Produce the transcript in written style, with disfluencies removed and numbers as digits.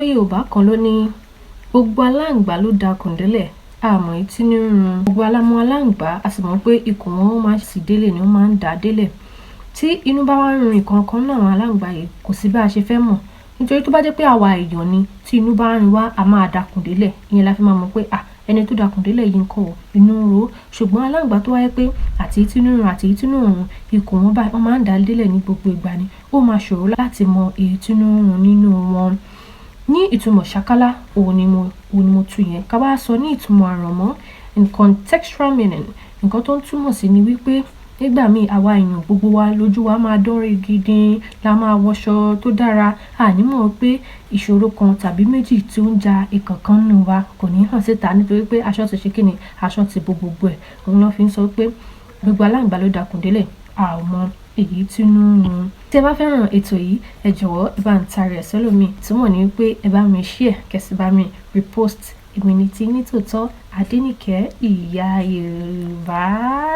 Yorùbá kan ló ní gbogbo aláǹgbá ló dakùn délẹ̀, àmọ́ etí ní run. Gbogbo alámọ̀ aláǹgbá a sì mọ̀ pé ikùn wọn máa sì délẹ̀ ni wọ́n máa ń dà délẹ̀. Tí inú bá wá ń run ìkankan náà àwọn aláǹgbá yìí kò sí bá a ṣe fẹ́ mọ̀. Nítorí tó bá jẹ́ pé àwa èèyàn ni tí inú bá ń run wá a máa dakùn délẹ̀. Ìyẹn la fi máa mọ̀ pé ẹni tó dakùn délẹ̀ yìí ń kọ́ inú ń ro. Ṣùgbọ́n aláǹgbá tó wáyé pé àti etí ní run àti etí ní run ikùn wọn báyìí wọ́n máa ń dà délẹ̀ ní gbogbo ìgbà ni. Ó máa ṣòro láti mọ èyí tí inú ń run nínú wọn. Ní ìtumọ̀ ṣákálá òun ni mo tú yẹn. Ká bá sọ ní ìtumọ̀ àrànmọ́ in contextual meaning nǹkan tó ń túmọ̀ sí ni wípé nígbà míì àwa èèyàn gbogbo wa lójú wa máa dán rigidi, la máa wọṣọ tó dára, àní mọ̀ pé ìṣòro kan tàbí méjì tí ó ń ja ìkankan nínú wa kò ní hàn síta nítorí pé aṣọ ti ṣe kíni, aṣọ ti bo gbogbo ẹ̀. Òun ló fi ń sọ pé gbogbo aláǹgbá ló dakùn délẹ̀, a ò mọ èyí tí inú ń run. Tí ẹ bá fẹ́ràn ètò yìí ẹ jọ̀wọ́ ẹ bá ń tari ẹ̀ sẹ́lòmíì, túmọ̀ ní wípé ẹ bá mi share kẹ́sì bá mi repost. Èmi ni tí ní tòótọ́ Adéníkẹ́ ìyá Yorùbá.